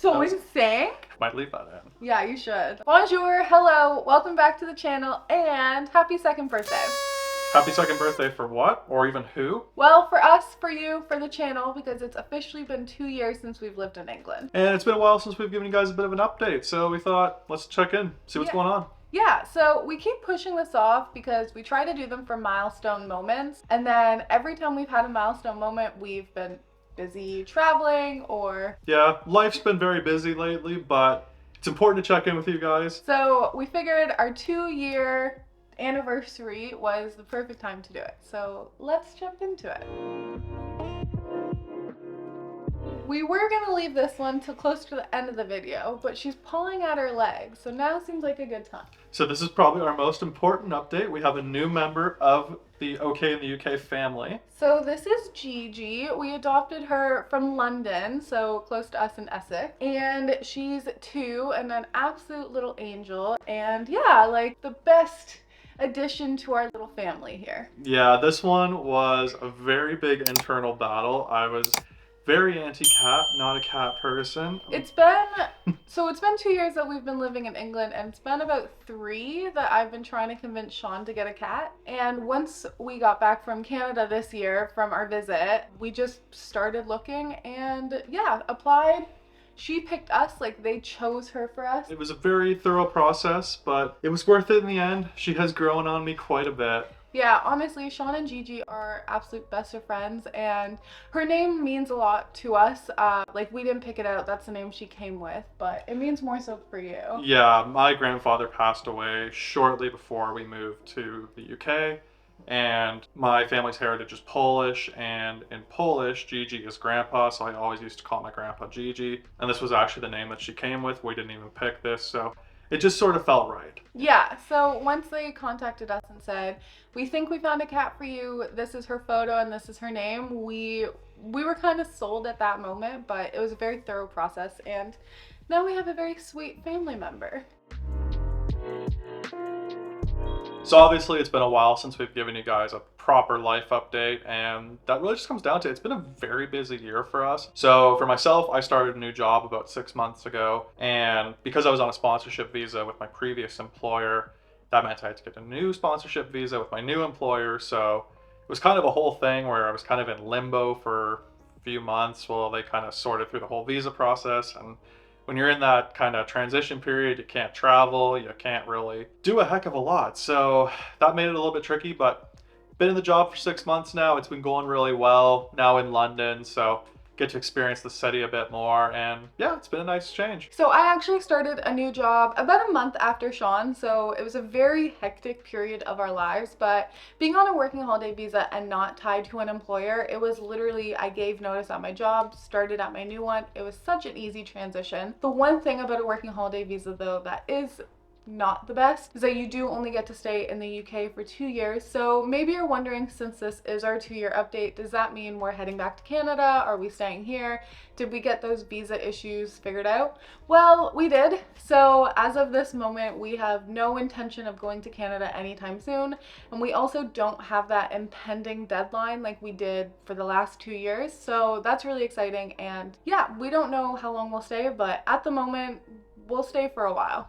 so insane. Might leave that in. Yeah, you should. Bonjour, hello, welcome back to the channel, and happy second birthday. Happy second birthday for what? Or even who? Well, for us, for you, for the channel, because it's officially been 2 years since we've lived in England. And it's been a while since we've given you guys a bit of an update, so we thought, let's check in, see what's going on. Yeah, so we keep pushing this off because we try to do them for milestone moments, and then every time we've had a milestone moment, we've been busy traveling or... Yeah, life's been very busy lately, but it's important to check in with you guys. So we figured our 2-year anniversary was the perfect time to do it. So let's jump into it. We were gonna leave this one till close to the end of the video, but she's pulling at her leg, so now seems like a good time. So this is probably our most important update. We have a new member of the OK in the UK family. So this is Gigi. We adopted her from London, so close to us in Essex. And she's 2 and an absolute little angel. And yeah, like the best addition to our little family here. Yeah, this one was a very big internal battle. I was very anti-cat, not a cat person. It's been 2 years that we've been living in England, and it's been about 3 that I've been trying to convince Sean to get a cat. And once we got back from Canada this year from our visit, we just started looking and yeah, applied. She picked us, like they chose her for us. It was a very thorough process, but it was worth it in the end. She has grown on me quite a bit. Yeah, honestly, Sean and Gigi are absolute best of friends, and her name means a lot to us. Like, we didn't pick it out, that's the name she came with, but it means more so for you. Yeah, my grandfather passed away shortly before we moved to the UK, and my family's heritage is Polish, and in Polish, Gigi is grandpa, so I always used to call my grandpa Gigi, and this was actually the name that she came with. We didn't even pick this, so it just sort of felt right. Yeah, so once they contacted us and said, we think we found a cat for you, this is her photo and this is her name, we were kind of sold at that moment, but it was a very thorough process, and now we have a very sweet family member. So obviously it's been a while since we've given you guys a proper life update, and that really just comes down to it's been a very busy year for us. So for myself, I started a new job about 6 months ago, and because I was on a sponsorship visa with my previous employer, that meant I had to get a new sponsorship visa with my new employer. So it was kind of a whole thing where I was kind of in limbo for a few months while they kind of sorted through the whole visa process. And when you're in that kind of transition period, you can't travel, you can't really do a heck of a lot. So that made it a little bit tricky, but been in the job for 6 months now. It's been going really well now in London, so get to experience the city a bit more, and yeah, it's been a nice change. So I actually started a new job about a month after Sean, so it was a very hectic period of our lives, but being on a working holiday visa and not tied to an employer, it was literally, I gave notice at my job, started at my new one. It was such an easy transition. The one thing about a working holiday visa though that is not the best is that you do only get to stay in the UK for 2 years. So maybe you're wondering, since this is our 2-year update, does that mean we're heading back to Canada? Are we staying here? Did we get those visa issues figured out? Well, we did. So as of this moment, we have no intention of going to Canada anytime soon, and we also don't have that impending deadline like we did for the last 2 years. So that's really exciting, and yeah, we don't know how long we'll stay, but at the moment we'll stay for a while.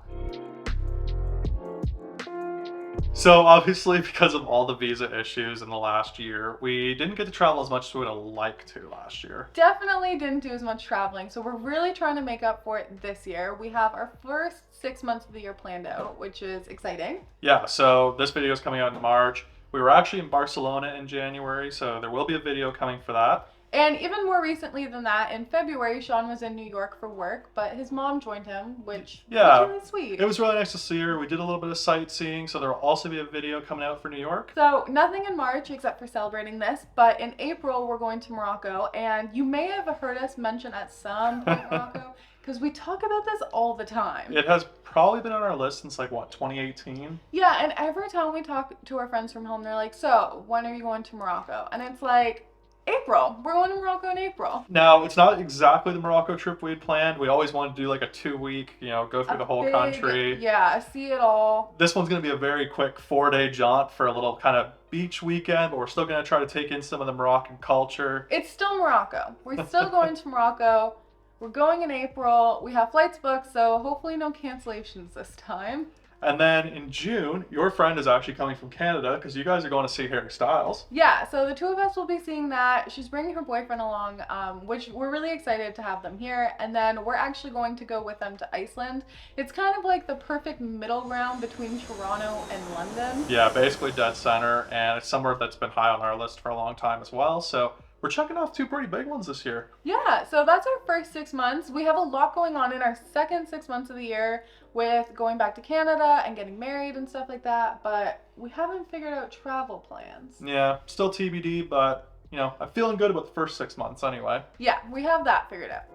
So obviously, because of all the visa issues in the last year, we didn't get to travel as much as we would have liked to last year. Definitely didn't do as much traveling, so we're really trying to make up for it this year. We have our first 6 months of the year planned out, which is exciting. Yeah, so this video is coming out in March. We were actually in Barcelona in January, so there will be a video coming for that. And even more recently than that, in February, Sean was in New York for work, but his mom joined him, which was really sweet. It was really nice to see her. We did a little bit of sightseeing, so there will also be a video coming out for New York. So nothing in March except for celebrating this, but in April we're going to Morocco, and you may have heard us mention at some point Morocco, because we talk about this all the time. It has probably been on our list since like, what, 2018? Yeah, and every time we talk to our friends from home, they're like, so when are you going to Morocco? And it's like, April. We're going to Morocco in April. Now, it's not exactly the Morocco trip we had planned. We always wanted to do like a 2-week, go through the whole country. Yeah, see it all. This one's going to be a very quick 4-day jaunt for a little kind of beach weekend, but we're still going to try to take in some of the Moroccan culture. It's still Morocco. We're still going to Morocco. We're going in April. We have flights booked, so hopefully no cancellations this time. And then in June, your friend is actually coming from Canada because you guys are going to see Harry Styles. Yeah, so the two of us will be seeing that. She's bringing her boyfriend along, which we're really excited to have them here. And then we're actually going to go with them to Iceland. It's kind of like the perfect middle ground between Toronto and London. Yeah, basically dead center, and it's somewhere that's been high on our list for a long time as well. So we're checking off two pretty big ones this year. Yeah, so that's our first 6 months. We have a lot going on in our second 6 months of the year with going back to Canada and getting married and stuff like that, but we haven't figured out travel plans. Yeah, still TBD, but you know, I'm feeling good about the first 6 months anyway. Yeah, we have that figured out.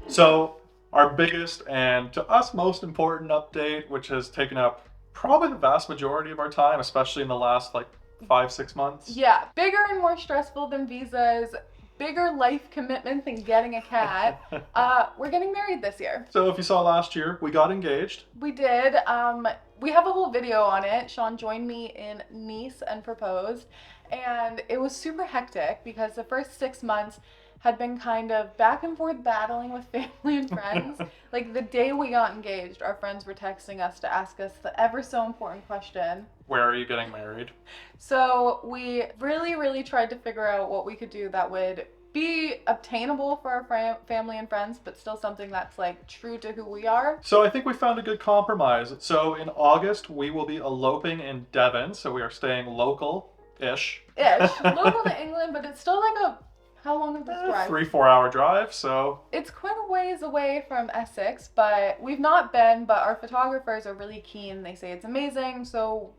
So our biggest and to us most important update, which has taken up probably the vast majority of our time, especially in the last like 5-6 months. Yeah, bigger and more stressful than visas, bigger life commitment than getting a cat. We're getting married this year. So if you saw last year, we got engaged. We did. We have a whole video on it. Sean joined me in Nice and proposed, and it was super hectic because the first 6 months had been kind of back and forth battling with family and friends. Like the day we got engaged, our friends were texting us to ask us the ever so important question. Where are you getting married? So we really tried to figure out what we could do that would be obtainable for our family and friends, but still something that's like true to who we are. So I think we found a good compromise. So in August, we will be eloping in Devon. So we are staying local-ish. Local to England, but it's still like how long is this drive? 3-4 hour drive, so. It's quite a ways away from Essex, but we've not been, but our photographers are really keen. They say it's amazing, so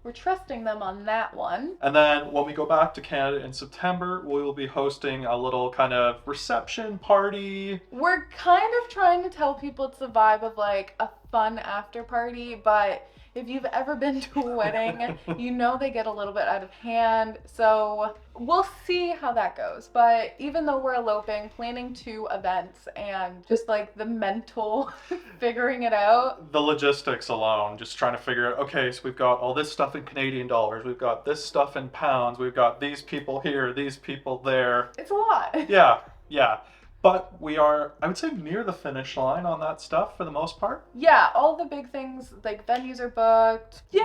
we're trusting them on that one. And then when we go back to Canada in September, we will be hosting a little kind of reception party. We're kind of trying to tell people it's the vibe of like a fun after party, but if you've ever been to a wedding, you know they get a little bit out of hand. So we'll see how that goes. But even though we're eloping, planning 2 events and just like the mental figuring it out. The logistics alone, just trying to figure out, okay, so we've got all this stuff in Canadian dollars, we've got this stuff in pounds, we've got these people here, these people there. It's a lot. Yeah. But we are, I would say, near the finish line on that stuff for the most part. Yeah, all the big things, like venues are booked. Yeah,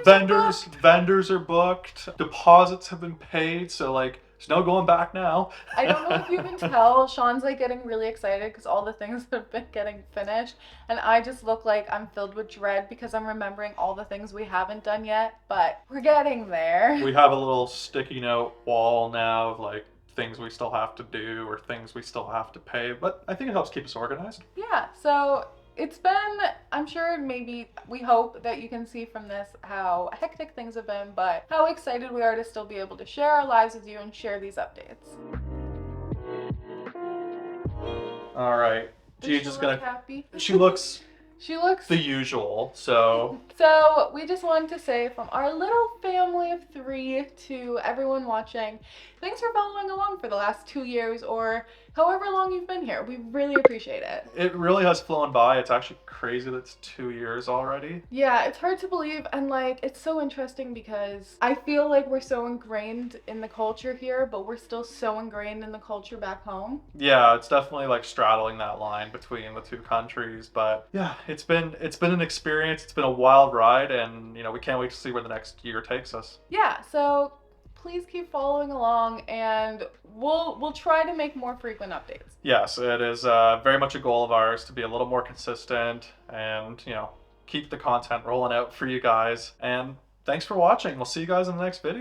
Vendors are booked. Deposits have been paid, so like, there's no going back now. I don't know if you can tell, Sean's like getting really excited because all the things have been getting finished. And I just look like I'm filled with dread because I'm remembering all the things we haven't done yet, but we're getting there. We have a little sticky note wall now of like, things we still have to do or things we still have to pay, but I think it helps keep us organized. Yeah, so it's been, I'm sure maybe we hope that you can see from this how hectic things have been, but how excited we are to still be able to share our lives with you and share these updates. All right. She's just gonna happy. She looks She looks the usual, so. So we just wanted to say from our little family of 3 to everyone watching, thanks for following along for the last 2 years or however long you've been here. We really appreciate it. It really has flown by. It's actually crazy that it's 2 years already. Yeah, it's hard to believe, and like it's so interesting because I feel like we're so ingrained in the culture here, but we're still so ingrained in the culture back home. Yeah, it's definitely like straddling that line between the 2 countries, but yeah, it's been an experience. It's been a wild ride, and you know, we can't wait to see where the next year takes us. Yeah, so please keep following along, and we'll try to make more frequent updates. Yes, it is very much a goal of ours to be a little more consistent and, you know, keep the content rolling out for you guys. And thanks for watching. We'll see you guys in the next video.